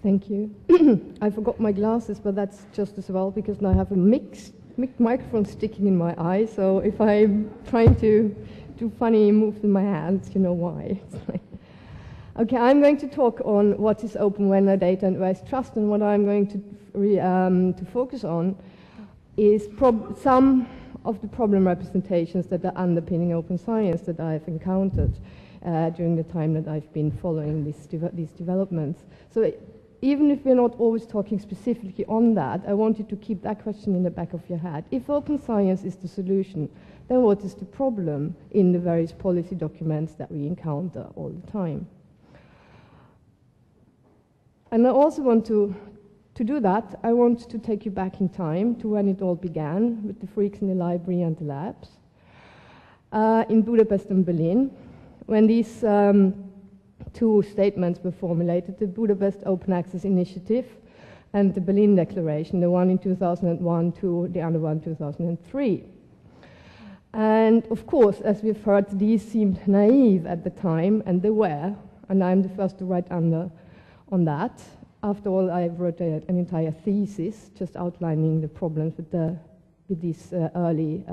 Thank you. I forgot my glasses, but that's just as well because now I have a mixed microphone sticking in my eye, so if I'm trying to do funny moves with my hands, you know why. Okay, I'm going to talk on what is open metadata and where is trust, and what I'm going to focus on is some of the problem representations that are underpinning open science that I've encountered during the time that I've been following these developments. So even if we're not always talking specifically on that, I want you to keep that question in the back of your head. If open science is the solution, then what is the problem in the various policy documents that we encounter all the time? And I also want to do that, I want to take you back in time to when it all began with the freaks in the library and the labs in Budapest and Berlin, when these two statements were formulated, the Budapest Open Access Initiative and the Berlin Declaration, the one in 2001 to the other one in 2003. And of course, as we've heard, these seemed naive at the time, and they were, and I'm the first to write under on that. After all, I wrote an entire thesis just outlining the problems with these early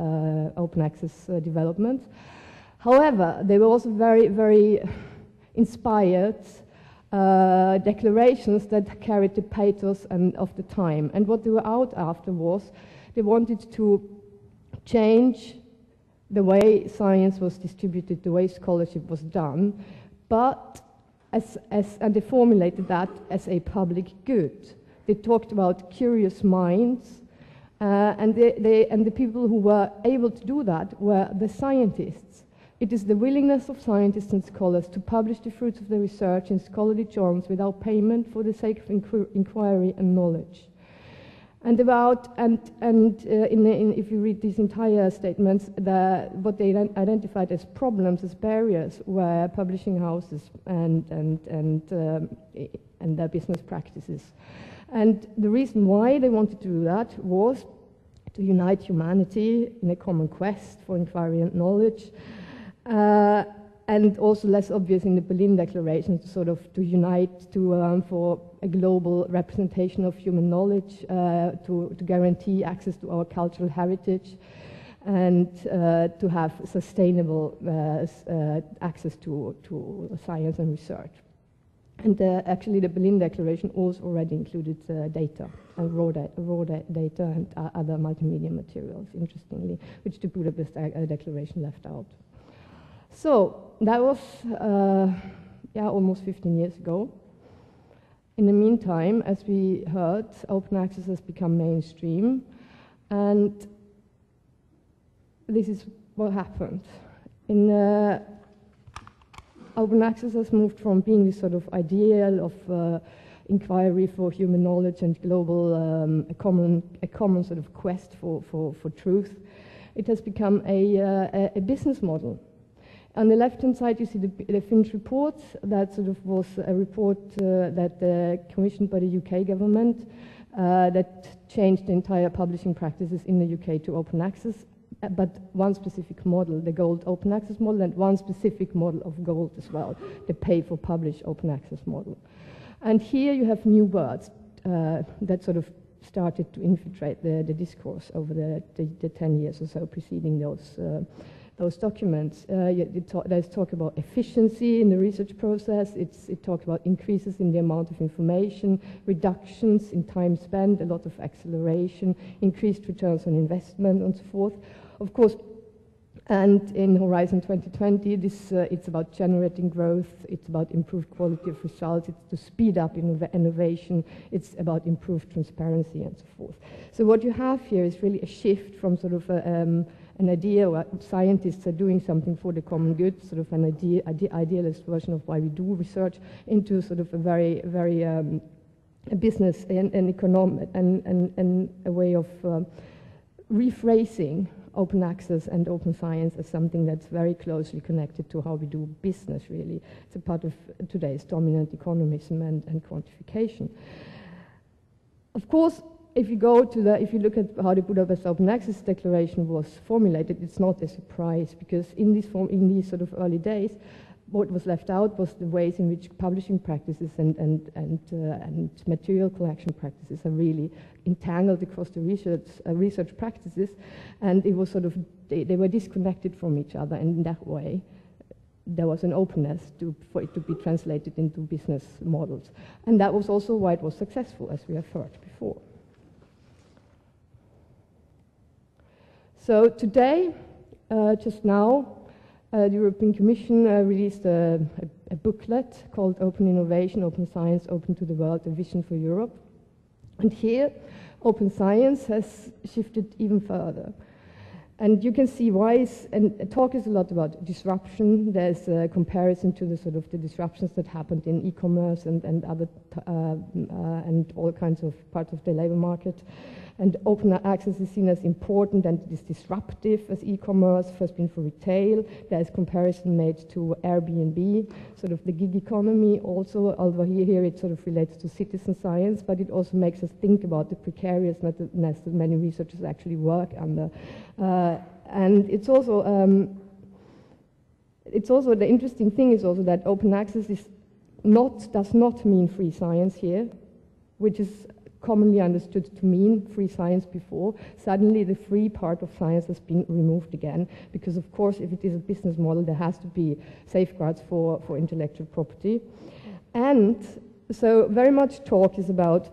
open access developments. However, they were also very, very inspired declarations that carried the pathos of the time. And what they were out after was they wanted to change the way science was distributed, the way scholarship was done, but and they formulated that as a public good. They talked about curious minds, and the people who were able to do that were the scientists. It is the willingness of scientists and scholars to publish the fruits of their research in scholarly journals without payment for the sake of inquiry and knowledge. And if you read these entire statements, what they identified as problems, as barriers, were publishing houses and their business practices. And the reason why they wanted to do that was to unite humanity in a common quest for inquiry and knowledge, and also less obvious in the Berlin Declaration, to unite for a global representation of human knowledge, to guarantee access to our cultural heritage, and to have sustainable access to science and research. And actually the Berlin Declaration also already included data, and raw data and other multimedia materials, interestingly, which the Budapest Declaration left out. So that was almost 15 years ago. In the meantime, as we heard, open access has become mainstream, and this is what happened. Open access has moved from being this sort of ideal of inquiry for human knowledge and global, a common sort of quest for truth. It has become a business model. On the left-hand side, you see the Finch report. That was a report that commissioned by the UK government that changed the entire publishing practices in the UK to open access, but one specific model, the gold open access model, and one specific model of gold as well, the pay-for-publish open access model. And here you have new words that started to infiltrate the discourse over the 10 years or so preceding those documents. There's talk about efficiency in the research process. It talks about increases in the amount of information, reductions in time spent, a lot of acceleration, increased returns on investment, and so forth. Of course, and in Horizon 2020, it's about generating growth, it's about improved quality of results, it's to speed up innovation, it's about improved transparency, and so forth. So what you have here is really a shift from an idea where scientists are doing something for the common good, an idealist version of why we do research, into a very, very a business and economic and a way of rephrasing open access and open science as something that's very closely connected to how we do business, really. It's a part of today's dominant economism and quantification. Of course, if you look at how the Budapest Open Access Declaration was formulated, it's not a surprise, because in these early days, what was left out was the ways in which publishing practices and material collection practices are really entangled across the research practices, and it was sort of they were disconnected from each other, and in that way there was an openness for it to be translated into business models. And that was also why it was successful, as we have heard before. So today, just now, the European Commission released a booklet called Open Innovation, Open Science, Open to the World, a Vision for Europe. And here, open science has shifted even further. And you can see why, and talk is a lot about disruption. There's a comparison to the sort of the disruptions that happened in e-commerce and other and all kinds of parts of the labor market. And open access is seen as important and it is disruptive as e-commerce, first been for retail. There's comparison made to Airbnb, sort of the gig economy also, although here it sort of relates to citizen science, but it also makes us think about the precariousness that many researchers actually work under. And it's also the interesting thing is also that open access does not mean free science here, which is commonly understood to mean free science before. Suddenly the free part of science has been removed again, because of course if it is a business model there has to be safeguards for intellectual property. And so very much talk is about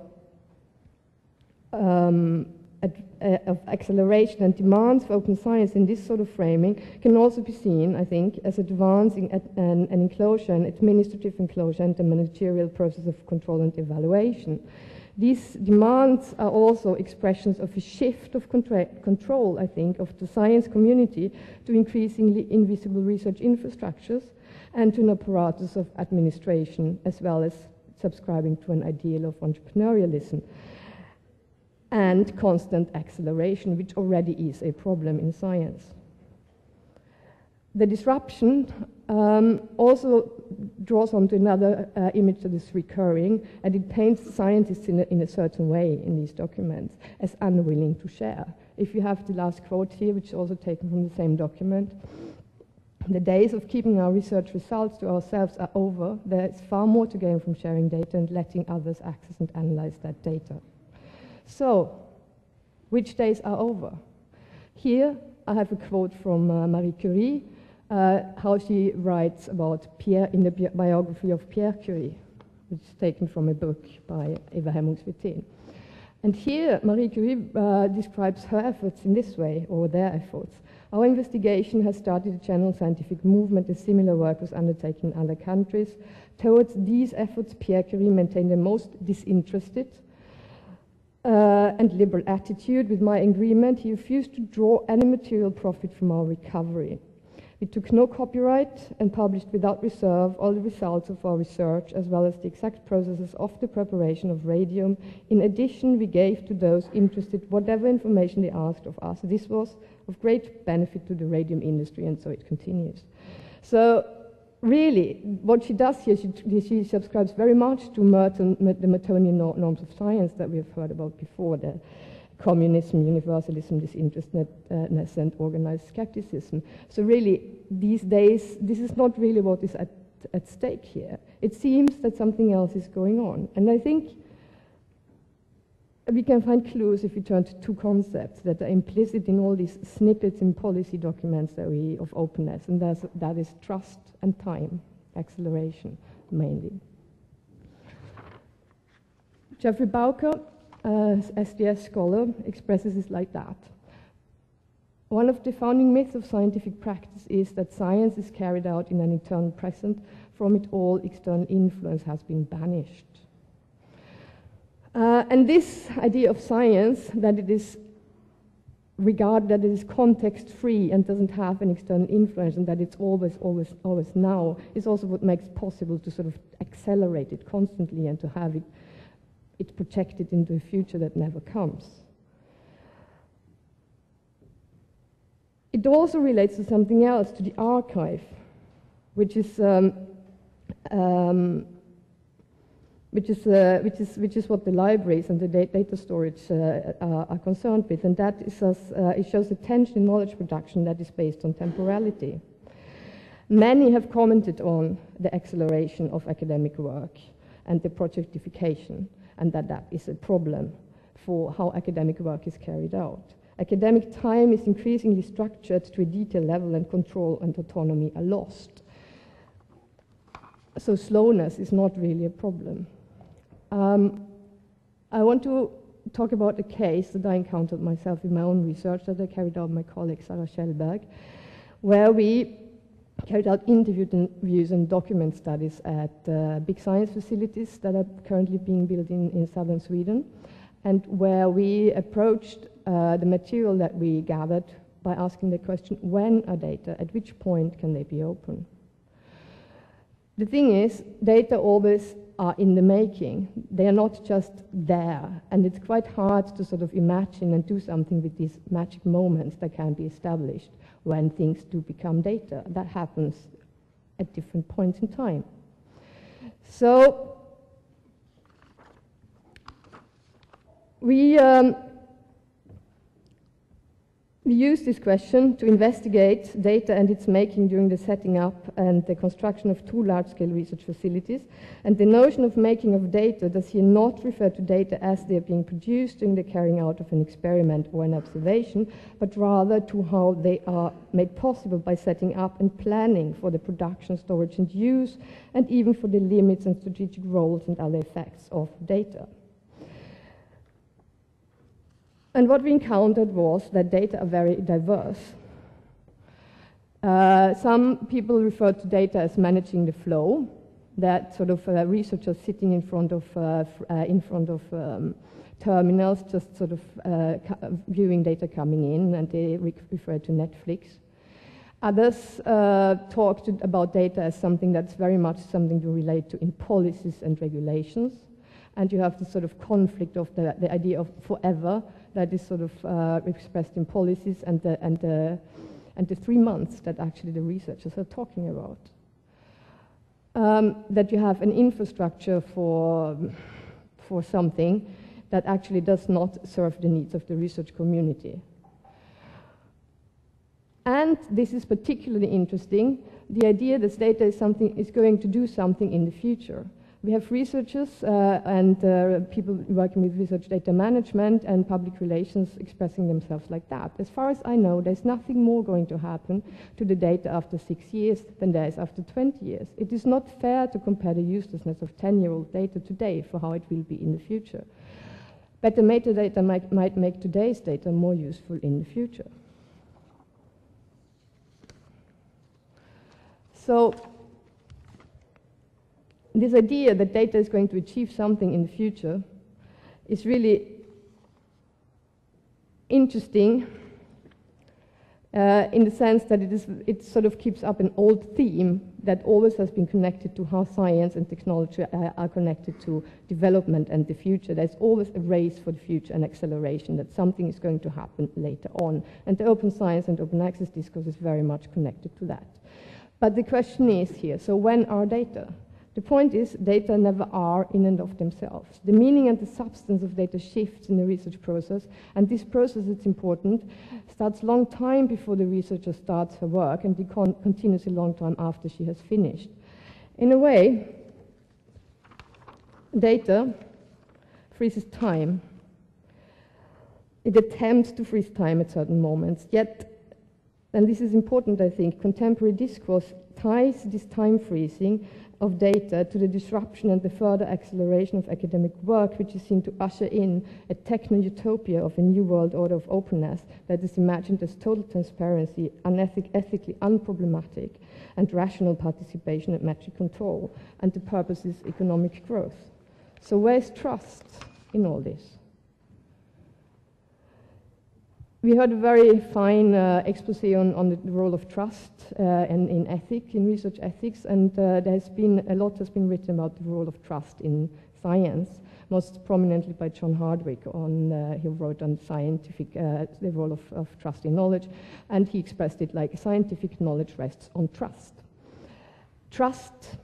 of acceleration, and demands for open science in this sort of framing can also be seen, I think, as advancing an enclosure, an administrative enclosure, and a managerial process of control and evaluation. These demands are also expressions of a shift of control, I think, of the science community to increasingly invisible research infrastructures and to an apparatus of administration, as well as subscribing to an ideal of entrepreneurialism and constant acceleration, which already is a problem in science. The disruption also draws onto another image that is recurring, and it paints scientists in a certain way in these documents as unwilling to share. If you have the last quote here, which is also taken from the same document, the days of keeping our research results to ourselves are over. There is far more to gain from sharing data and letting others access and analyze that data. So, which days are over? Here I have a quote from Marie Curie, how she writes about Pierre in the biography of Pierre Curie, which is taken from a book by Eva Hemmungsvitén. And here Marie Curie describes her efforts in this way, or their efforts. Our investigation has started a general scientific movement, and similar work was undertaken in other countries. Towards these efforts, Pierre Curie maintained the most disinterested and liberal attitude. With my agreement, he refused to draw any material profit from our recovery. We took no copyright and published without reserve all the results of our research, as well as the exact processes of the preparation of radium. In addition, we gave to those interested whatever information they asked of us. This was of great benefit to the radium industry, and so it continues. So really, what she does here, she subscribes very much to the Mertonian norms of science that we have heard about before, the communism, universalism, disinterestedness, and organized skepticism. So really, these days, this is not really what is at stake here. It seems that something else is going on. And I think we can find clues if we turn to two concepts that are implicit in all these snippets in policy documents of openness, and that is trust and time, acceleration mainly. Jeffrey Bowker, SDS scholar, expresses it like that. One of the founding myths of scientific practice is that science is carried out in an eternal present. From it all external influence has been banished. And this idea of science, that it is regarded that it is context-free and doesn't have an external influence, and that it's always now, is also what makes it possible to sort of accelerate it constantly and to have it projected into a future that never comes. It also relates to something else, to the archive, which is what the libraries and the data storage are concerned with, and that is it shows a tension in knowledge production that is based on temporality. Many have commented on the acceleration of academic work and the projectification, and that is a problem for how academic work is carried out. Academic time is increasingly structured to a detail level, and control and autonomy are lost. So slowness is not really a problem. I want to talk about a case that I encountered myself in my own research that I carried out with my colleague Sarah Schellberg, where we carried out interviews and document studies at big science facilities that are currently being built in southern Sweden, and where we approached the material that we gathered by asking the question, when are data, at which point can they be open? The thing is, data always are in the making. They are not just there, and it's quite hard to sort of imagine and do something with these magic moments that can be established when things do become data. That happens at different points in time. So we used this question to investigate data and its making during the setting up and the construction of 2 large-scale research facilities. And the notion of making of data does here not refer to data as they are being produced during the carrying out of an experiment or an observation, but rather to how they are made possible by setting up and planning for the production, storage and use, and even for the limits and strategic roles and other effects of data. And what we encountered was that data are very diverse. Some people refer to data as managing the flow, that sort of researchers sitting in front of terminals, just sort of viewing data coming in, and they refer to Netflix. Others talked about data as something that's very much something to relate to in policies and regulations. And you have the sort of conflict of the idea of forever that is sort of expressed in policies and the 3 months that actually the researchers are talking about. That you have an infrastructure for something that actually does not serve the needs of the research community. And this is particularly interesting, the idea that data is going to do something in the future. We have researchers and people working with research data management and public relations expressing themselves like that. As far as I know, there's nothing more going to happen to the data after 6 years than there is after 20 years. It is not fair to compare the uselessness of 10-year-old data today for how it will be in the future. Better metadata might make today's data more useful in the future. So, this idea that data is going to achieve something in the future is really interesting in the sense that it sort of keeps up an old theme that always has been connected to how science and technology are connected to development and the future. There's always a race for the future and acceleration, that something is going to happen later on. And the open science and open access discourse is very much connected to that. But the question is here, so when are data? The point is, data never are in and of themselves. The meaning and the substance of data shifts in the research process, and this process, it's important, starts a long time before the researcher starts her work, and it continues a long time after she has finished. In a way, data freezes time. It attempts to freeze time at certain moments, yet, and this is important, I think, contemporary discourse ties this time freezing of data to the disruption and the further acceleration of academic work, which is seen to usher in a techno-utopia of a new world order of openness that is imagined as total transparency, ethically unproblematic, and rational participation and metric control, and the purpose is economic growth. So where's trust in all this? We heard a very fine expose on the role of trust in ethics, in research ethics, and a lot has been written about the role of trust in science, most prominently by John Hardwick. He wrote on the role of trust in knowledge, and he expressed it like scientific knowledge rests on trust. Trust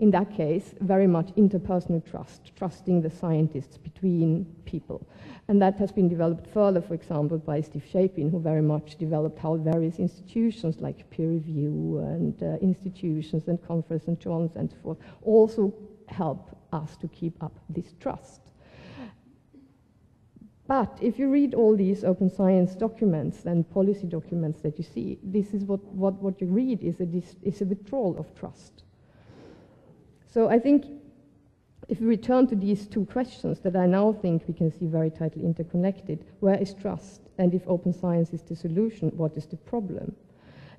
in that case, very much interpersonal trust, trusting the scientists between people. And that has been developed further, for example, by Steve Shapin, who very much developed how various institutions like peer review and institutions and conferences and journals and so forth also help us to keep up this trust. But if you read all these open science documents and policy documents that you see, this is what you read is a withdrawal of trust. So I think if we return to these two questions that I now think we can see very tightly interconnected, where is trust? And if open science is the solution, what is the problem?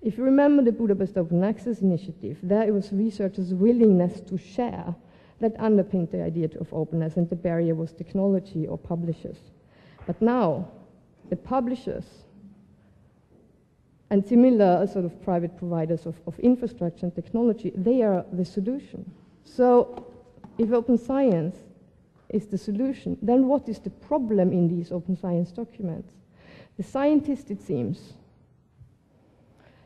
If you remember the Budapest Open Access Initiative, there it was researchers' willingness to share that underpinned the idea of openness, and the barrier was technology or publishers. But now, the publishers and similar sort of private providers of infrastructure and technology, they are the solution. So if open science is the solution, then what is the problem in these open science documents? The scientists, it seems,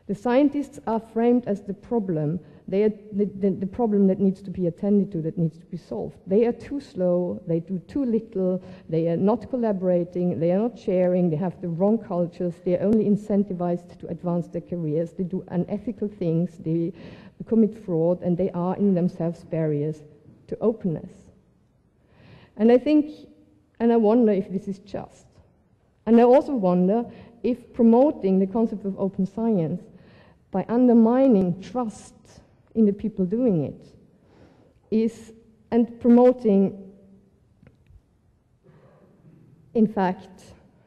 the scientists are framed as the problem. They are the problem that needs to be attended to, that needs to be solved. They are too slow, they do too little, they are not collaborating, they are not sharing, they have the wrong cultures, they are only incentivized to advance their careers, they do unethical things, they commit fraud, and they are in themselves barriers to openness. And I think, and I wonder if this is just. And I also wonder if promoting the concept of open science by undermining trust in the people doing it is, and promoting, in fact,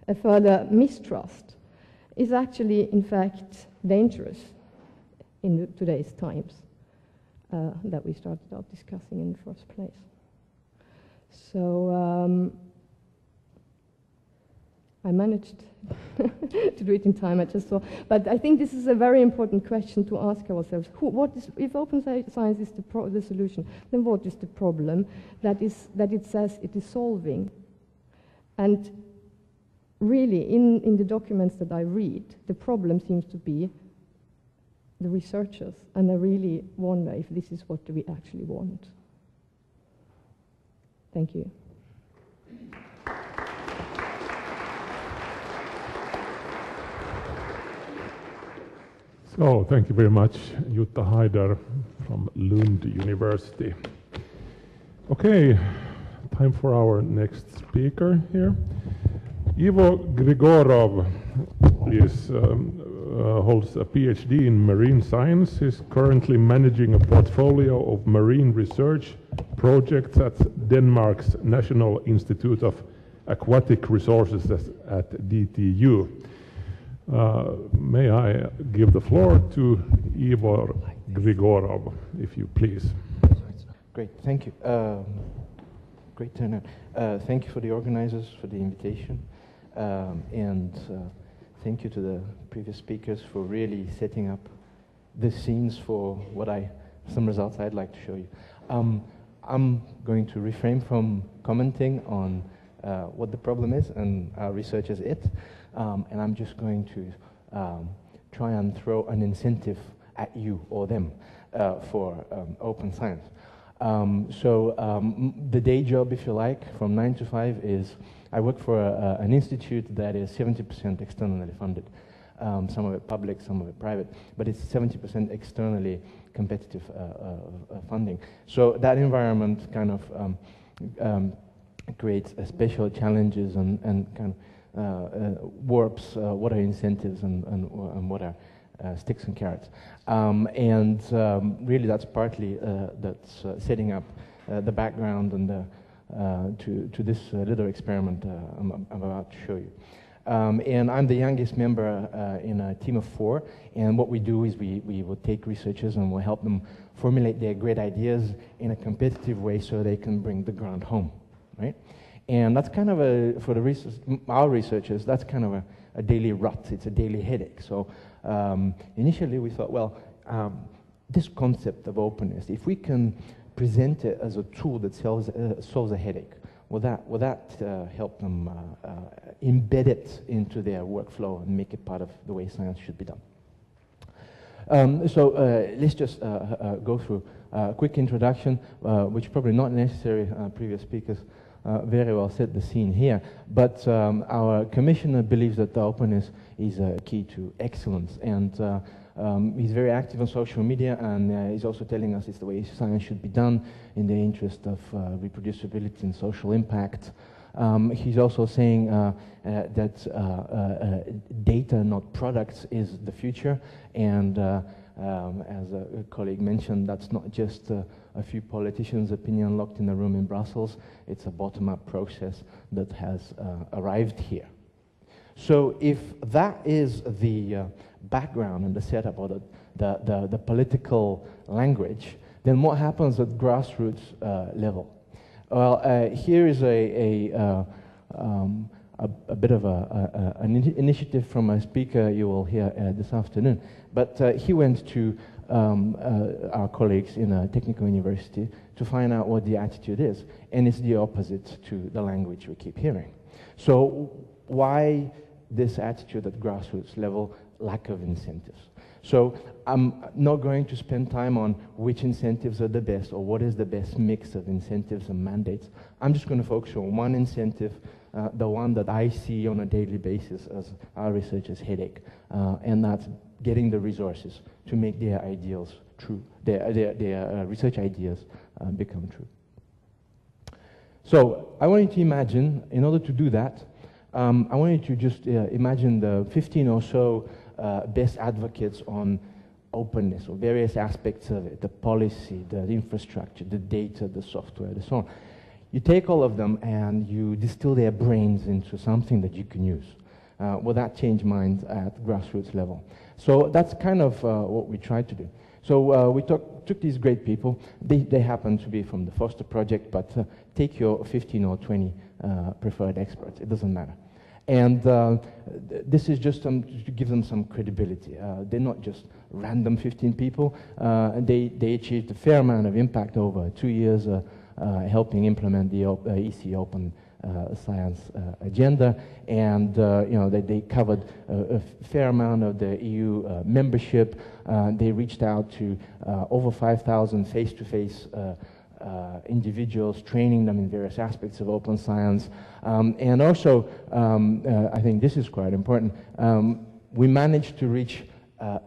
a further mistrust, is actually, in fact, dangerous in today's times that we started out discussing in the first place. So I managed to do it in time, I just saw. But I think this is a very important question to ask ourselves. If open science is the solution, then what is the problem that it says it is solving? And really, in the documents that I read, the problem seems to be the researchers. And I really wonder if this is what we actually want. Thank you. So, thank you very much, Jutta Haider from Lund University. Okay, time for our next speaker here. Ivo Grigorov holds a PhD in marine science. He's currently managing a portfolio of marine research projects at Denmark's National Institute of Aquatic Resources at DTU. May I give the floor to Ivo Grigorov, if you please. Great, thank you. Great turnout. Thank you for the organizers for the invitation, and thank you to the previous speakers for really setting up the scenes for some results I'd like to show you. I'm going to refrain from commenting on what the problem is and our research is it. And I'm just going to try and throw an incentive at you or them for open science. The day job, if you like, from 9 to 5 is I work for an institute that is 70% externally funded. Some of it public, some of it private, but it's 70% externally competitive funding. So that environment kind of creates special challenges and kind of warps what are incentives and what are sticks and carrots. Really that's partly that's setting up the background and to this little experiment I'm about to show you. And I'm the youngest member in a team of 4, and what we do is we will take researchers and we'll help them formulate their great ideas in a competitive way so they can bring the grant home, right? And that's kind of for our researchers, that's kind of a daily rut. It's a daily headache. So initially we thought, well, this concept of openness, if we can present it as a tool that solves a headache, will that help them embed it into their workflow and make it part of the way science should be done? Let's just go through a quick introduction, which probably not necessary. Previous speakers very well set the scene here. But our commissioner believes that the openness is a key to excellence, and he's very active on social media, and he's also telling us it's the way science should be done in the interest of reproducibility and social impact. He's also saying that data, not products, is the future, and as a colleague mentioned, that's not just a few politicians' opinion locked in a room in Brussels. It's a bottom-up process that has arrived here. So if that is the background and the setup, or the political language, then what happens at grassroots level? Well, here is a bit of an initiative from a speaker you will hear this afternoon. But he went to our colleagues in a technical university to find out what the attitude is, and it's the opposite to the language we keep hearing. So why this attitude at grassroots level? Lack of incentives. So I'm not going to spend time on which incentives are the best or what is the best mix of incentives and mandates. I'm just going to focus on one incentive, the one that I see on a daily basis as our researchers' headache, and that's getting the resources to make their ideals true, their research ideas become true. So I want you to imagine, in order to do that, I want you to just imagine the 15 or so best advocates on openness, or various aspects of it, the policy, the infrastructure, the data, the software, and so on. You take all of them and you distill their brains into something that you can use. Will that change minds at grassroots level? So that's kind of what we tried to do. So we took these great people. They happen to be from the Foster Project, but take your 15 or 20 preferred experts. It doesn't matter. And this is just to give them some credibility. They're not just random 15 people. They achieved a fair amount of impact over 2 years, helping implement the EC Open Science agenda, and they covered a fair amount of the EU membership. They reached out to over 5,000 face-to-face individuals, training them in various aspects of open science. And also, I think this is quite important, we managed to reach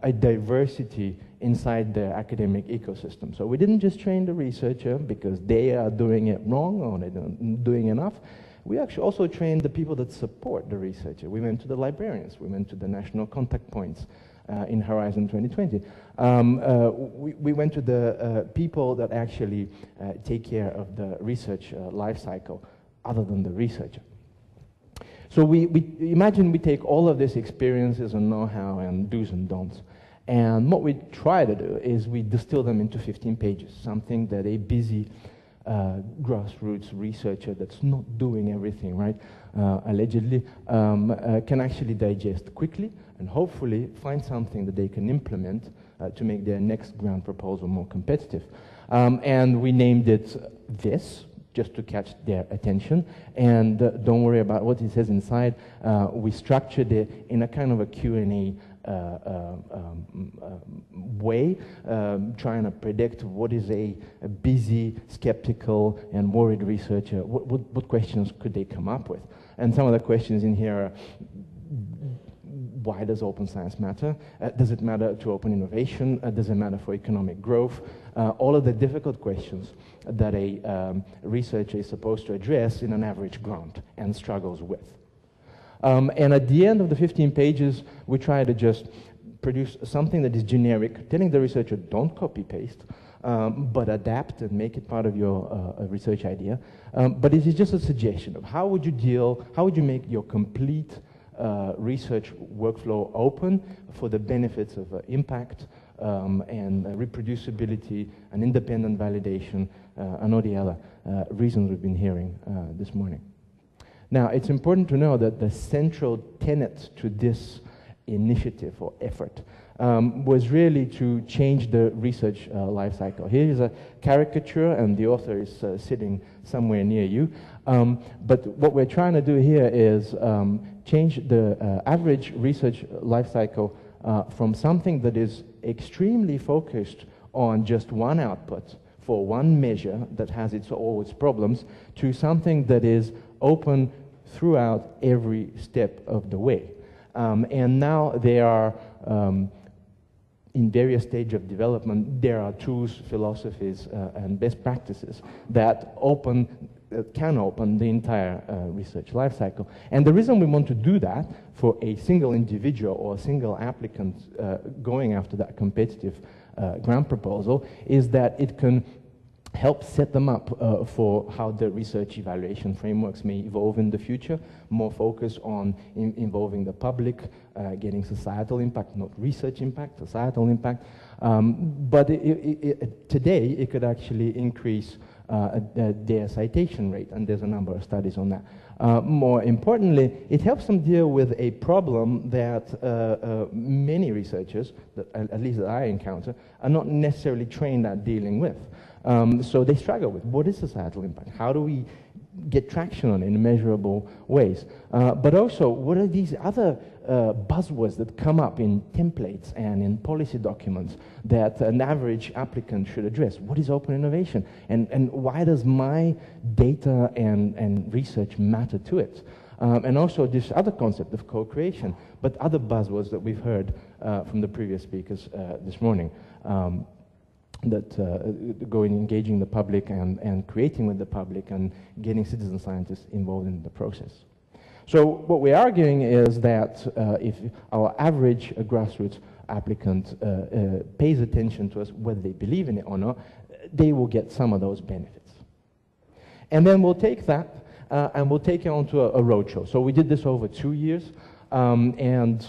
a diversity inside the academic ecosystem. So we didn't just train the researcher because they are doing it wrong or they're not doing enough. We actually also trained the people that support the researcher. We went to the librarians, we went to the national contact points in Horizon 2020. We went to the people that actually take care of the research life cycle other than the researcher. So we imagine we take all of these experiences and know-how and do's and don'ts, and what we try to do is we distill them into 15 pages, something that a busy grassroots researcher that's not doing everything right, allegedly, can actually digest quickly and hopefully find something that they can implement to make their next grant proposal more competitive. And we named it this, just to catch their attention, and don't worry about what it says inside. We structured it in a kind of a Q&A way, trying to predict what is a busy, skeptical, and worried researcher, what questions could they come up with. And some of the questions in here are, why does open science matter? Does it matter to open innovation? Does it matter for economic growth? All of the difficult questions that a researcher is supposed to address in an average grant and struggles with. And at the end of the 15 pages, we try to just produce something that is generic, telling the researcher, don't copy-paste, but adapt and make it part of your research idea. But it is just a suggestion of how would you make your complete research workflow open for the benefits of impact and reproducibility and independent validation and all the other reasons we've been hearing this morning. Now, it's important to know that the central tenet to this initiative or effort was really to change the research life cycle. Here is a caricature, and the author is sitting somewhere near you. But what we're trying to do here is change the average research life cycle from something that is extremely focused on just one output for one measure that has all its problems, to something that is open throughout every step of the way. And now they are in various stages of development. There are tools, philosophies, and best practices that can open the entire research lifecycle. And the reason we want to do that for a single individual or a single applicant going after that competitive grant proposal is that it can help set them up for how the research evaluation frameworks may evolve in the future, more focus on involving the public, getting societal impact, not research impact, societal impact. But today, it could actually increase their citation rate, and there's a number of studies on that. More importantly, it helps them deal with a problem that many researchers, at least that I encounter, are not necessarily trained at dealing with. So they struggle with what is societal impact? How do we get traction on it in measurable ways? But also, what are these other buzzwords that come up in templates and in policy documents that an average applicant should address? What is open innovation? And why does my data and research matter to it? And also this other concept of co-creation, but other buzzwords that we've heard from the previous speakers this morning. That engaging the public and creating with the public and getting citizen scientists involved in the process. So what we're arguing is that if our average grassroots applicant pays attention to us, whether they believe in it or not, they will get some of those benefits. And then we'll take that and we'll take it onto a roadshow. So we did this over 2 years. And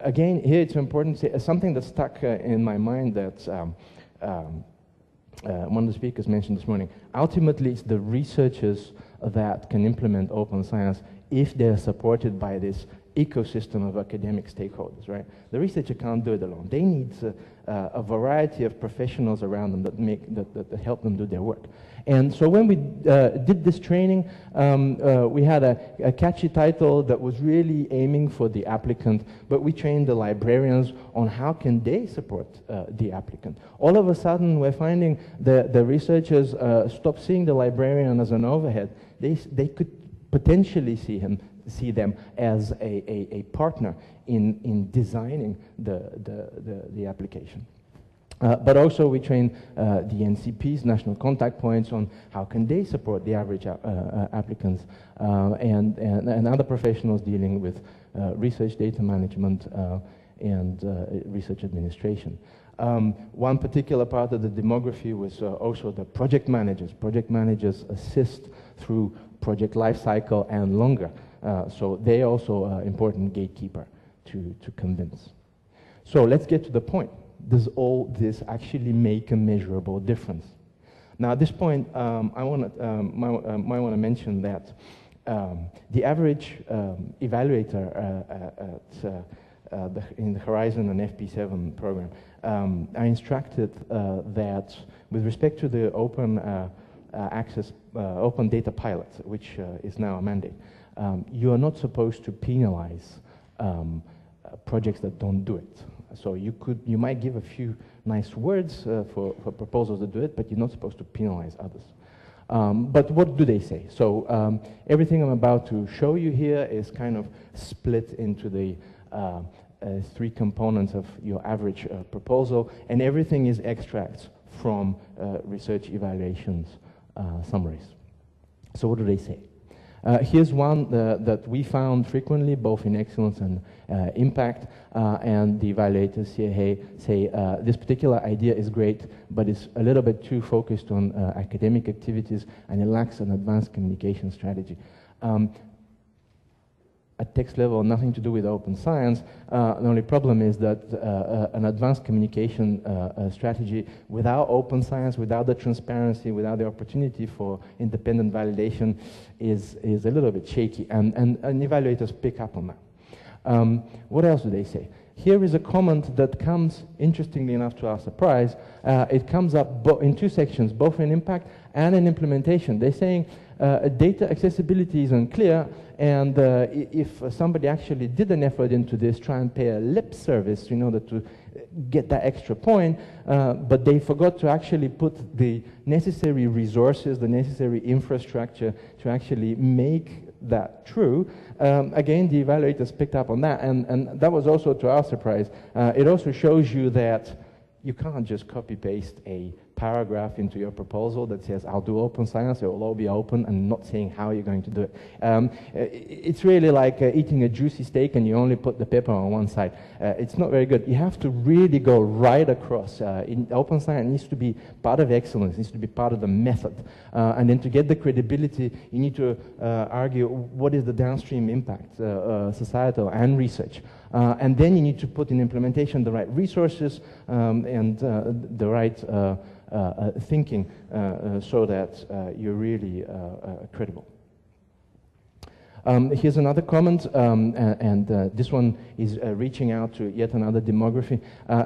again, here it's important to say something that stuck in my mind that one of the speakers mentioned this morning. Ultimately, it's the researchers that can implement open science if they're supported by this ecosystem of academic stakeholders, right? The researcher can't do it alone. They need a variety of professionals around them that help them do their work. And so when we did this training, we had a catchy title that was really aiming for the applicant, but we trained the librarians on how can they support the applicant. All of a sudden, we're finding the researchers stop seeing the librarian as an overhead. They could potentially see them as a partner in designing the application. But also we train the NCPs, national contact points, on how can they support the average applicants and other professionals dealing with research data management and research administration. One particular part of the demography was also the project managers. Project managers assist through project life cycle and longer. So they also are important gatekeeper to convince. So let's get to the point. Does all this actually make a measurable difference? Now at this point, I might want to mention that the average evaluator in the Horizon and FP7 program are instructed that with respect to the open access, open data pilot, which is now a mandate, you are not supposed to penalize projects that don't do it. So you might give a few nice words for proposals that do it, but you're not supposed to penalize others. But what do they say? So everything I'm about to show you here is kind of split into the 3 components of your average proposal, and everything is extracts from research evaluations summaries. So what do they say? Here's one that we found frequently, both in excellence and impact, and the evaluators here say this particular idea is great, but it's a little bit too focused on academic activities, and it lacks an advanced communication strategy. At text level, nothing to do with open science. The only problem is that an advanced communication strategy without open science, without the transparency, without the opportunity for independent validation is a little bit shaky, and evaluators pick up on that. What else do they say? Here is a comment that comes, interestingly enough to our surprise, it comes up in 2 sections, both in impact and in implementation. They're saying Data accessibility is unclear, and if somebody actually did an effort into this, try and pay a lip service in order to get that extra point, but they forgot to actually put the necessary resources, the necessary infrastructure to actually make that true. Again, the evaluators picked up on that, and that was also to our surprise. It also shows you that you can't just copy-paste a paragraph into your proposal that says, I'll do open science, it will all be open, and not saying how you're going to do it. It's really like eating a juicy steak and you only put the pepper on one side. It's not very good. You have to really go right across. Open science needs to be part of excellence, needs to be part of the method. And then to get the credibility, you need to argue what is the downstream impact, societal and research. And then you need to put in implementation the right resources and the right thinking so that you're really credible. Here's another comment, and this one is reaching out to yet another demography.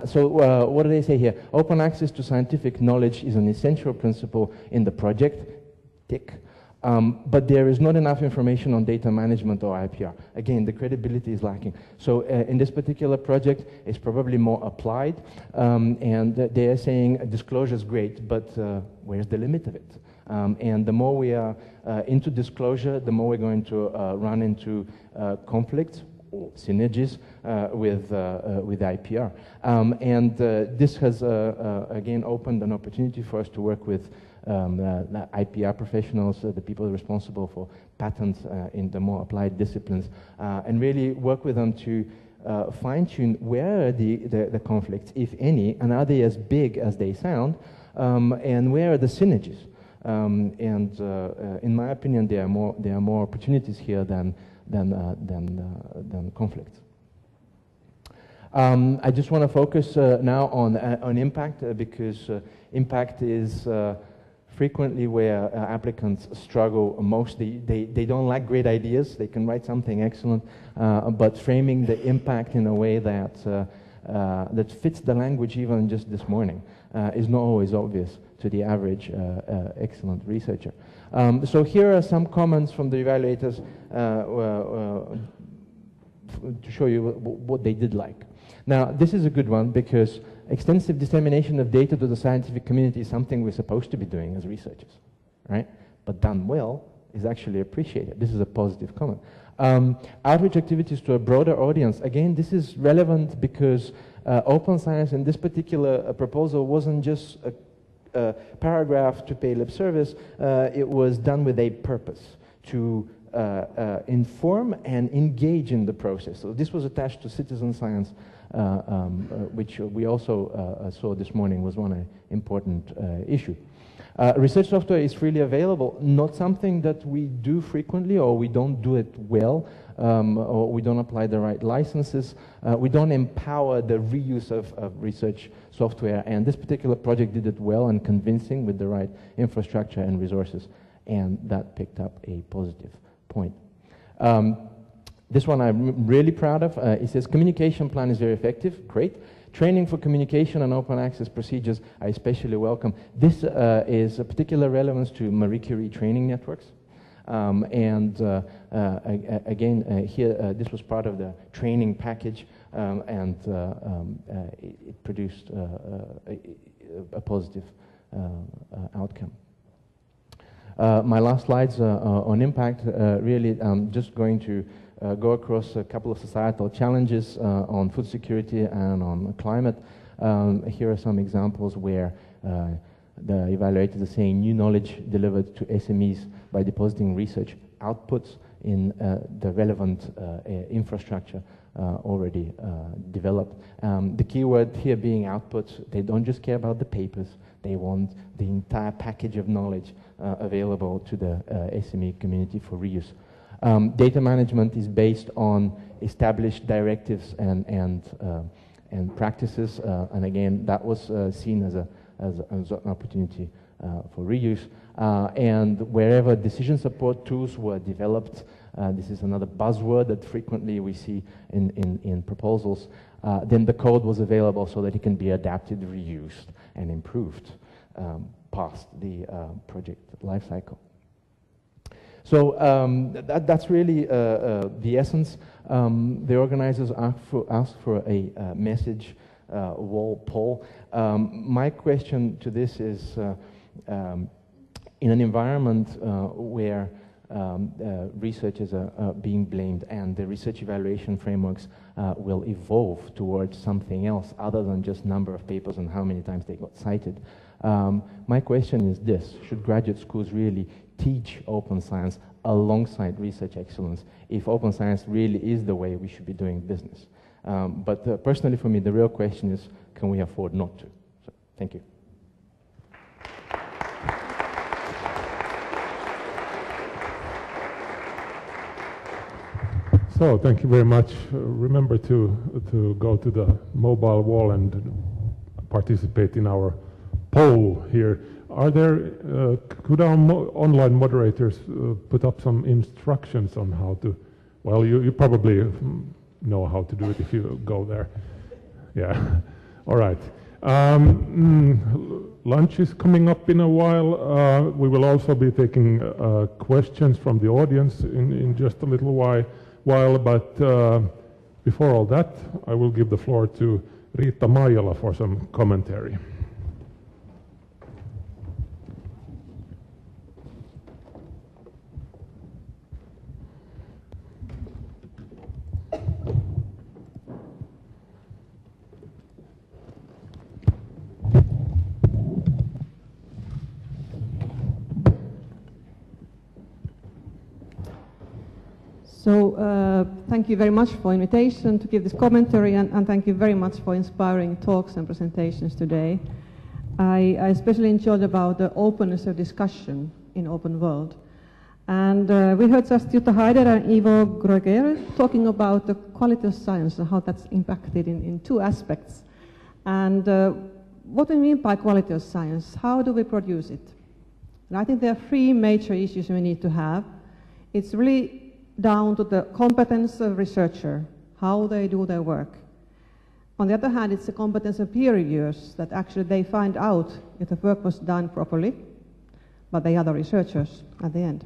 So what do they say here? Open access to scientific knowledge is an essential principle in the project. Tick. But there is not enough information on data management or IPR. Again, the credibility is lacking. So in this particular project, it's probably more applied, and they are saying disclosure is great, but where's the limit of it? And the more we are into disclosure, the more we're going to run into conflicts or synergies with IPR. And this has, again, opened an opportunity for us to work with the IPR professionals, the people responsible for patents in the more applied disciplines, and really work with them to fine-tune where are the conflicts, if any, and are they as big as they sound, and where are the synergies. In my opinion, there are more opportunities here than conflicts. I just want to focus now on impact because impact is frequently where applicants struggle most. They don't like great ideas. They can write something excellent, but framing the impact in a way that that fits the language even just this morning is not always obvious to the average excellent researcher. So here are some comments from the evaluators to show you what they did like. Now, this is a good one because extensive dissemination of data to the scientific community is something we're supposed to be doing as researchers, right? But done well is actually appreciated. This is a positive comment. Outreach activities to a broader audience. Again, this is relevant because open science in this particular proposal wasn't just a paragraph to pay lip service. It was done with a purpose to inform and engage in the process. So this was attached to citizen science, which we also saw this morning was one important issue. Research software is freely available, not something that we do frequently or we don't do it well, or we don't apply the right licenses. We don't empower the reuse of research software, and this particular project did it well and convincing with the right infrastructure and resources, and that picked up a positive point. This one I'm really proud of. It says communication plan is very effective. Great. Training for communication and open access procedures I especially welcome. This is a particular relevance to Marie Curie training networks. Again, here this was part of the training package, and it produced a positive outcome. My last slides on impact, really I'm just going to go across a couple of societal challenges on food security and on climate. Here are some examples where the evaluators are saying new knowledge delivered to SMEs by depositing research outputs in the relevant infrastructure already developed. The keyword here being outputs. They don't just care about the papers, they want the entire package of knowledge available to the SME community for reuse. Data management is based on established directives and practices, and again, that was seen as an opportunity for reuse. And wherever decision support tools were developed, this is another buzzword that frequently we see in proposals, then the code was available so that it can be adapted, reused, and improved past the project lifecycle. So that's really the essence. The organizers asked for a message wall poll. My question to this is, in an environment where researchers are being blamed and the research evaluation frameworks will evolve towards something else other than just number of papers and how many times they got cited. My question is this: should graduate schools really teach open science alongside research excellence if open science really is the way we should be doing business? But personally for me, the real question is, can we afford not to? So, thank you. So, thank you very much. Remember to go to the mobile wall and participate in our poll here. Are there, could our online moderators put up some instructions on how to, well, you probably know how to do it if you go there. Yeah, all right. Lunch is coming up in a while. We will also be taking questions from the audience in just a little while, but before all that, I will give the floor to Riitta Maijala for some commentary. So thank you very much for the invitation to give this commentary, and thank you very much for inspiring talks and presentations today. I especially enjoyed about the openness of discussion in open world. And we heard just Jutta, Haider and Ivo Greger talking about the quality of science and how that's impacted in two aspects. And what do we mean by quality of science? How do we produce it? And I think there are three major issues we need to have. It's really down to the competence of researcher, how they do their work. On the other hand, it's the competence of peer reviewers, that actually they find out if the work was done properly, but they are the researchers at the end.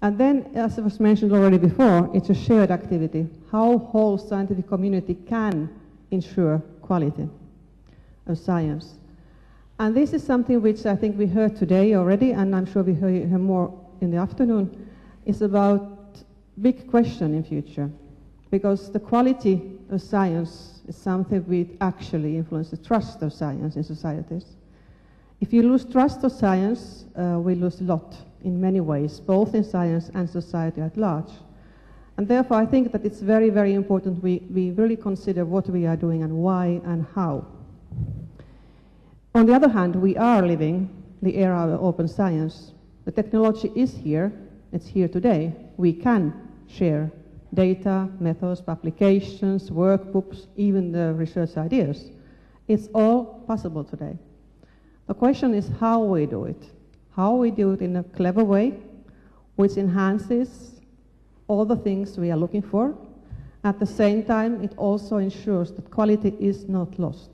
And then, as was mentioned already before, it's a shared activity, how whole scientific community can ensure quality of science. And this is something which I think we heard today already, and I'm sure we hear more in the afternoon. It's about big question in future, because the quality of science is something which actually influences the trust of science in societies. If you lose trust of science, we lose a lot in many ways, both in science and society at large. And therefore I think that it's very, very important we really consider what we are doing and why and how. On the other hand, we are living the era of open science. The technology is here. It's here today. We can share data, methods, publications, workbooks, even the research ideas. It's all possible today. The question is how we do it. How we do it in a clever way, which enhances all the things we are looking for. At the same time, it also ensures that quality is not lost.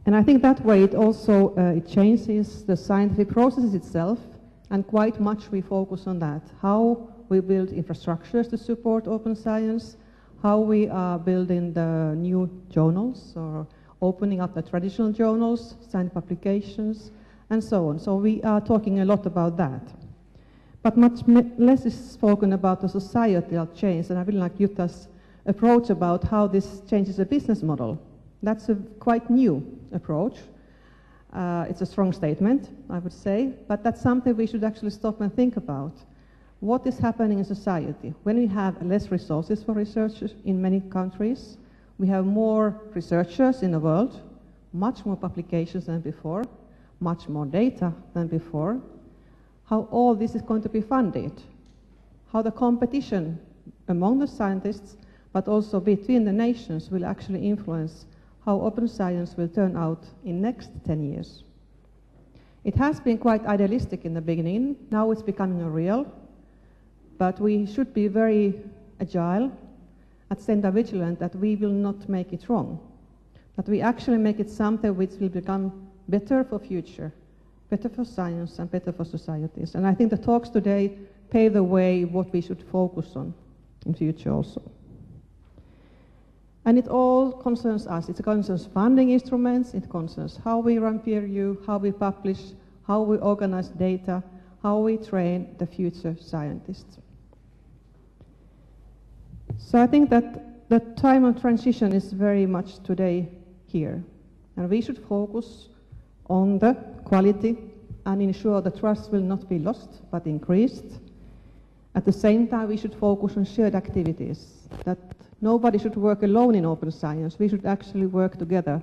And I think that way it also it changes the scientific process itself. And quite much we focus on that, how we build infrastructures to support open science, how we are building the new journals or opening up the traditional journals, science publications, and so on. So we are talking a lot about that. But much less is spoken about the societal change, and I really like Jutta's approach about how this changes the business model. That's a quite new approach. It's a strong statement, I would say, but that's something we should actually stop and think about. What is happening in society? When we have less resources for researchers in many countries, we have more researchers in the world, much more publications than before, much more data than before. How all this is going to be funded? How the competition among the scientists, but also between the nations, will actually influence how open science will turn out in next 10 years. It has been quite idealistic in the beginning. Now it's becoming a real, but we should be very agile, at the same time vigilant that we will not make it wrong, that we actually make it something which will become better for future, better for science and better for societies. And I think the talks today pave the way what we should focus on in future also. And it all concerns us. It concerns funding instruments, it concerns how we run peer review, how we publish, how we organize data, how we train the future scientists. So I think that the time of transition is very much today here. And we should focus on the quality and ensure the trust will not be lost but increased. At the same time, we should focus on shared activities, that nobody should work alone in open science. We should actually work together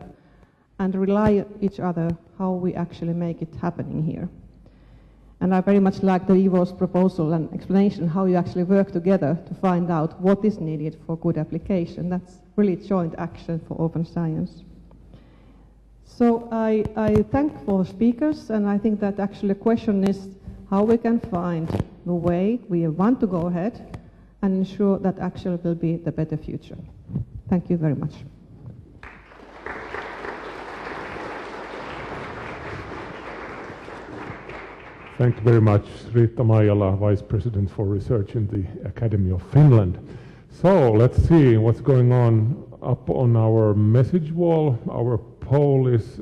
and rely on each other how we actually make it happening here. And I very much like the Ivo's proposal and explanation how you actually work together to find out what is needed for good application. That's really joint action for open science. So I thank for speakers, and I think that actually the question is how we can find the way we want to go ahead and ensure that actually will be the better future. Thank you very much. Thank you very much, Riitta Maijala, Vice President for Research in the Academy of Finland. So let's see what's going on up on our message wall. Our poll is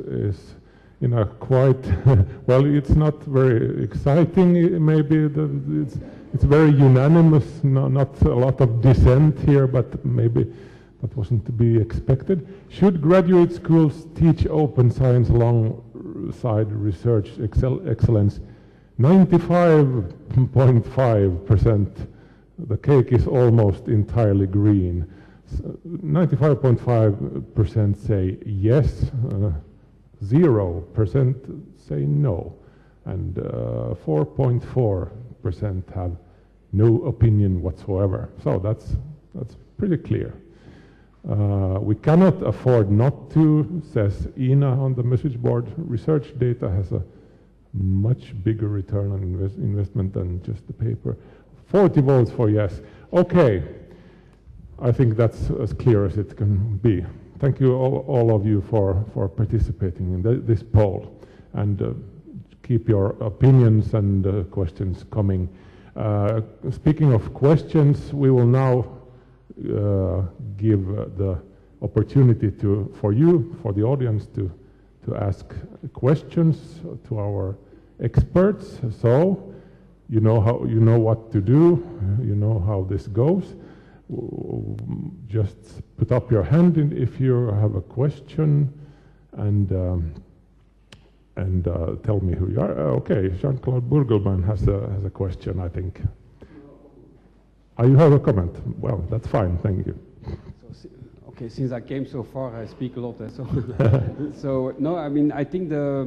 in a quite, well, it's not very exciting, maybe it's very unanimous, not a lot of dissent here, but maybe that wasn't to be expected. Should graduate schools teach open science alongside research excellence? 95.5%. The cake is almost entirely green. 95.5% say yes, 0% say no, and 4.4% have no opinion whatsoever. So that's pretty clear. We cannot afford not to, says Ina on the message board. Research data has a much bigger return on investment than just the paper. 40 votes for yes. Okay, I think that's as clear as it can be. Thank you all of you for participating in this poll, and keep your opinions and questions coming. Speaking of questions, we will now give the opportunity for the audience to ask questions to our experts. So you know what to do, you know how this goes. Just put up your hand if you have a question, and tell me who you are. Okay, Jean-Claude Burgelman has a question, I think. You have a comment? Well, that's fine, thank you. Okay, since I came so far, I speak a lot. So no, I mean, I think there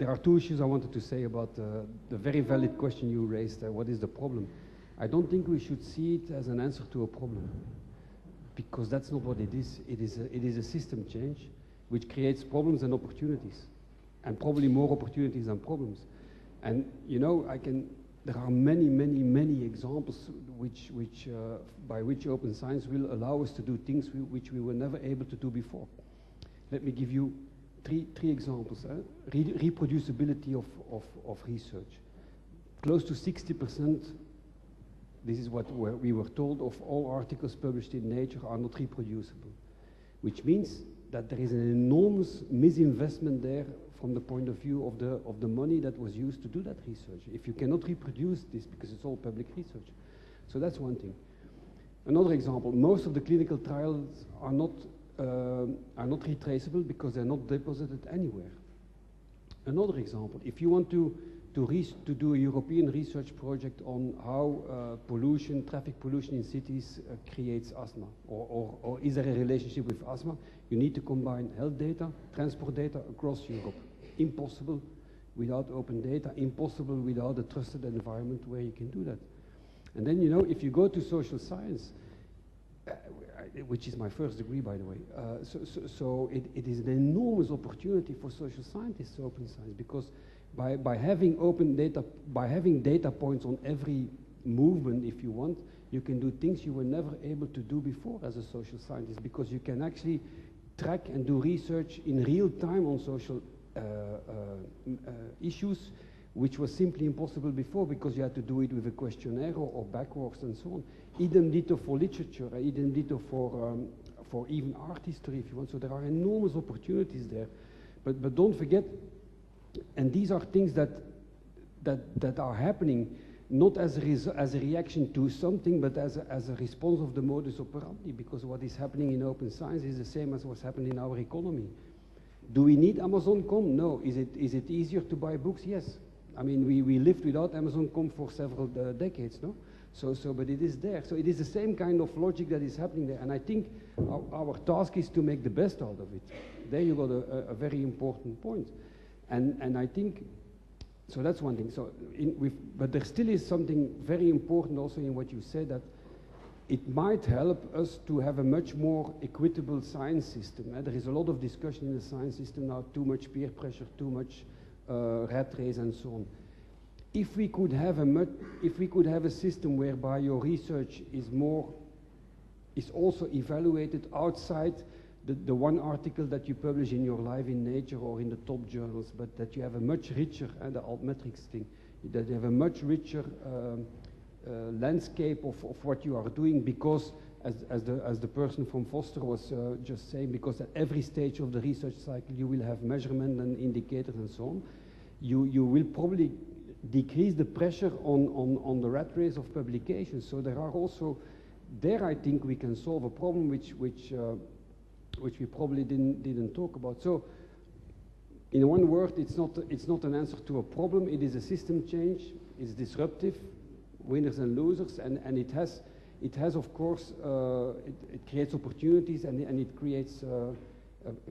are two issues I wanted to say about the very valid question you raised. What is the problem? I don't think we should see it as an answer to a problem, because that's not what it is. It is a system change which creates problems and opportunities, and probably more opportunities than problems. And you know, there are many examples by which open science will allow us to do things which we were never able to do before. Let me give you three examples. Reproducibility of research. Close to 60%, this is what we were told, of all articles published in Nature are not reproducible, which means that there is an enormous misinvestment there from the point of view of the money that was used to do that research. If you cannot reproduce this, because it's all public research. So that's one thing. Another example, most of the clinical trials are not retraceable because they're not deposited anywhere. Another example, if you want to do a European research project on how traffic pollution in cities creates asthma, or is there a relationship with asthma, you need to combine health data, transport data across Europe. Impossible without open data, impossible without a trusted environment where you can do that. And then, you know, if you go to social science, which is my first degree, by the way, so it is an enormous opportunity for social scientists to open science, because by having open data, by having data points on every movement, if you want, you can do things you were never able to do before as a social scientist, because you can actually track and do research in real time on social issues, which was simply impossible before because you had to do it with a questionnaire or backwards and so on. Idem dito for literature, idem dito for even art history if you want. So there are enormous opportunities there. But don't forget, and these are things that are happening not as a reaction to something, but as a response of the modus operandi, because what is happening in open science is the same as what's happening in our economy. Do we need Amazon.com? No. Is it easier to buy books? Yes. I mean, we lived without Amazon.com for several decades, no? But it is there. So it is the same kind of logic that is happening there. And I think our task is to make the best out of it. There you got a very important point. And I think, so that's one thing. So but there still is something very important also in what you said, that it might help us to have a much more equitable science system. There is a lot of discussion in the science system now, too much peer pressure, too much rat race and so on. If we could have a system whereby your research is also evaluated outside the one article that you publish in your life in Nature or in the top journals, but that you have a much richer, the altmetrics thing, that you have a much richer landscape of what you are doing, because as the person from Foster was just saying, because at every stage of the research cycle you will have measurement and indicators and so on, you will probably decrease the pressure on the rat race of publications. So there are also, there I think we can solve a problem which we probably didn't talk about. So in one word, it's not an answer to a problem, it is a system change, it's disruptive, winners and losers, and it has of course, it creates opportunities, and it creates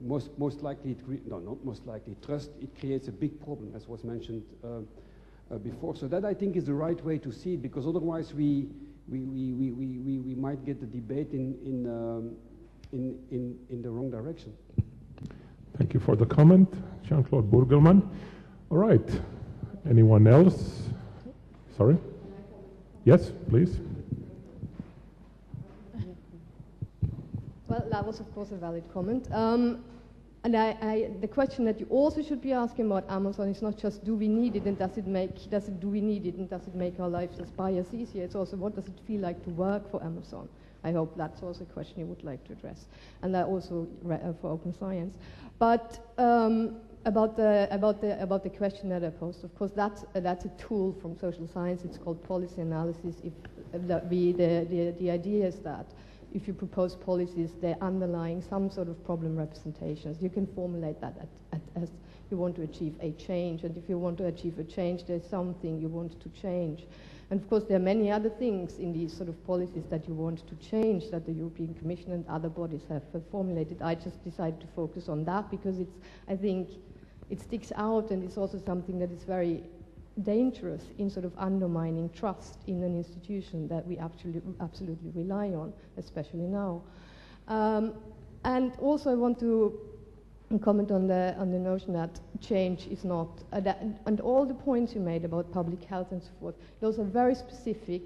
most likely, not most likely, trust, it creates a big problem, as was mentioned before. So that I think is the right way to see it, because otherwise we might get the debate in the wrong direction. Thank you for the comment, Jean-Claude Burgelman. All right, anyone else? Sorry? Yes, please. Well, that was of course a valid comment. And the question that you also should be asking about Amazon is not just do we need it and do we need it and does it make our lives as buyers easier? It's also what does it feel like to work for Amazon? I hope that's also a question you would like to address, and that also for open science. But about the question that I posed, of course that's a tool from social science. It's called policy analysis. The idea is that if you propose policies, they're underlying some sort of problem representations. You can formulate that as you want to achieve a change, and if you want to achieve a change, there's something you want to change. And of course, there are many other things in these sort of policies that you want to change that the European Commission and other bodies have formulated. I just decided to focus on that because I think it sticks out, and it's also something that is very dangerous in sort of undermining trust in an institution that we absolutely rely on, especially now. And also I want to comment on the notion that change is not, and all the points you made about public health and so forth, those are very specific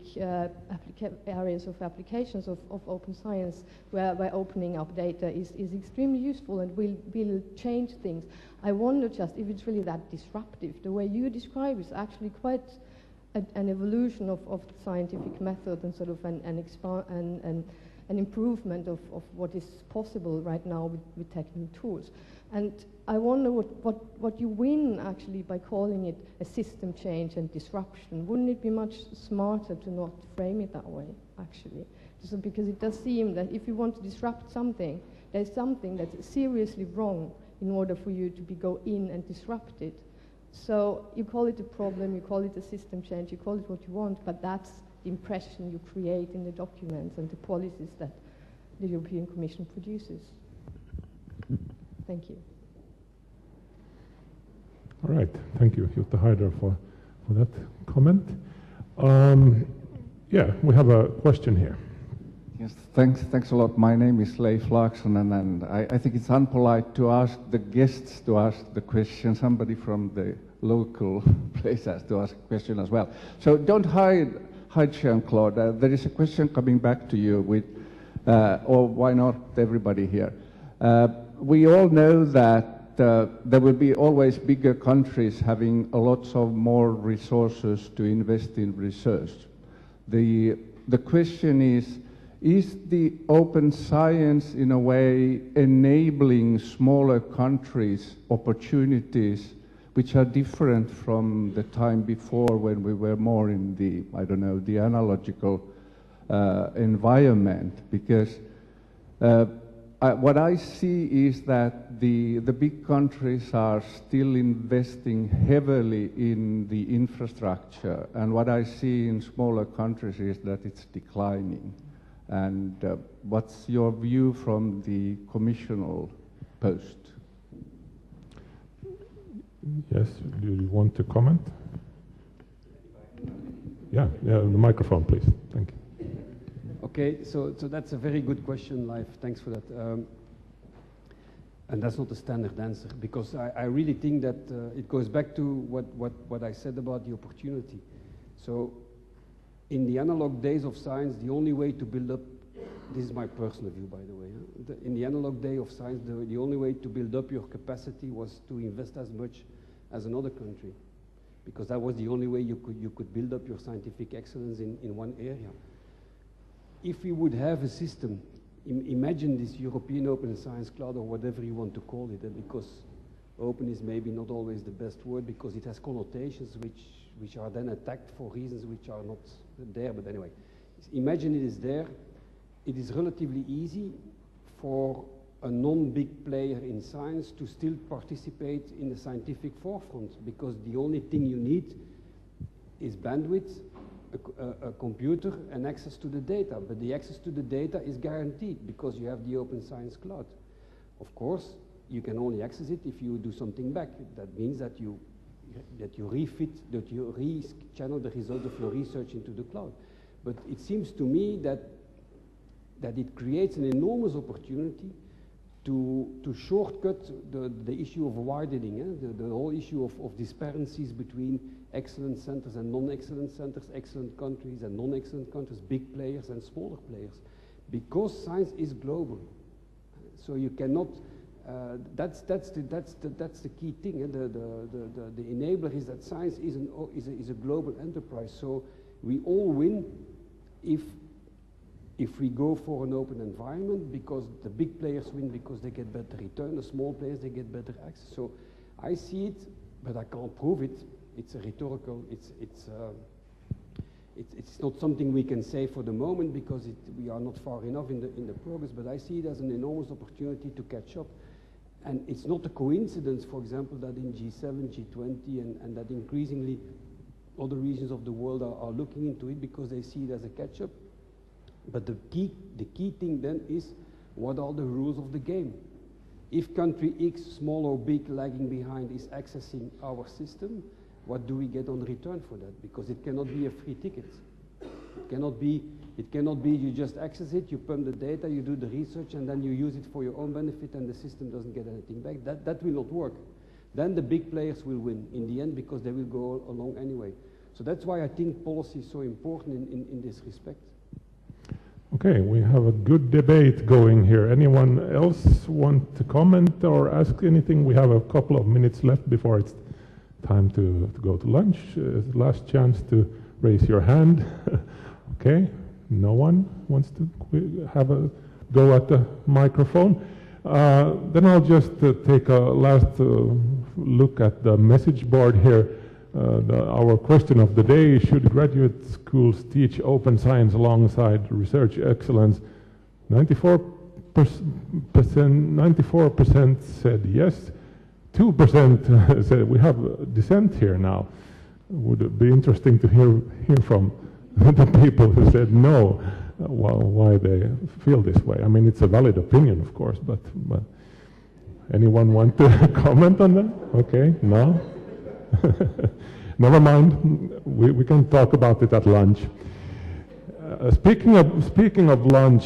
areas of applications of open science where opening up data is extremely useful and will change things. I wonder just if it's really that disruptive. The way you describe is actually quite an evolution of the scientific method and sort of an improvement of what is possible right now with technical tools. And I wonder what you win actually by calling it a system change and disruption. Wouldn't it be much smarter to not frame it that way, actually? So, because it does seem that if you want to disrupt something, there's something that's seriously wrong in order for you to go in and disrupt it. So you call it a problem, you call it a system change, you call it what you want, but that's the impression you create in the documents and the policies that the European Commission produces. Thank you. All right, thank you, Jutta Haider, for that comment. Yeah, we have a question here. Yes, thanks a lot. My name is Leif Laaksonen, and I think it's unpolite to ask the guests to ask the question. Somebody from the local place has to ask a question as well. So don't hide Jean-Claude. There is a question coming back to you with, or why not everybody here? We all know that there will be always bigger countries having a lot of more resources to invest in research. The question is the open science in a way enabling smaller countries opportunities which are different from the time before when we were more in the, I don't know, the analogical environment? Because what I see is that the big countries are still investing heavily in the infrastructure, and what I see in smaller countries is that it's declining. And what's your view from the commissional post? Yes, do you want to comment? Yeah, the microphone, please. Thank you. Okay, so that's a very good question, Leif. Thanks for that. And that's not a standard answer, because I really think that it goes back to what I said about the opportunity. So in the analog days of science, the only way to build up, this is my personal view, by the way, in the analog day of science, the only way to build up your capacity was to invest as much as another country, because that was the only way you could build up your scientific excellence in one area. If we would have a system, imagine this European Open Science Cloud, or whatever you want to call it, because open is maybe not always the best word, because it has connotations which are then attacked for reasons which are not there. But anyway, imagine it is there. It is relatively easy for a non-big player in science to still participate in the scientific forefront, because the only thing you need is bandwidth, a computer, and access to the data. But the access to the data is guaranteed because you have the Open Science Cloud. Of course, you can only access it if you do something back. That means that you re-channel the result of your research into the cloud. But it seems to me that it creates an enormous opportunity to shortcut the issue of widening, the whole issue of disparities between excellent centers and non-excellent centers, excellent countries and non-excellent countries, big players and smaller players, because science is global. So you cannot. That's the key thing. The enabler is that science is a global enterprise. So we all win if we go for an open environment, because the big players win because they get better return, the small players, they get better access. So I see it, but I can't prove it. It's a rhetorical, it's not something we can say for the moment, because we are not far enough in the progress, but I see it as an enormous opportunity to catch up. And it's not a coincidence, for example, that in G7, G20, and that increasingly other regions of the world are looking into it, because they see it as a catch-up. But the key thing then is, what are the rules of the game? If country X, small or big, lagging behind, is accessing our system, what do we get on return for that? Because it cannot be a free ticket. It cannot be you just access it, you pump the data, you do the research, and then you use it for your own benefit, and the system doesn't get anything back. That will not work. Then the big players will win in the end, because they will go along anyway. So that's why I think policy is so important in this respect. Okay, we have a good debate going here. Anyone else want to comment or ask anything? We have a couple of minutes left before it's time to go to lunch. Last chance to raise your hand. Okay, no one wants to have a go at the microphone. Then I'll just take a last look at the message board here. Our question of the day: should graduate schools teach open science alongside research excellence? 94% said yes. 2% said, we have dissent here now. Would it be interesting to hear from the people who said no, why they feel this way? I mean, it's a valid opinion, of course, but anyone want to comment on that? Okay, no? Never mind, we can talk about it at lunch. Speaking of lunch,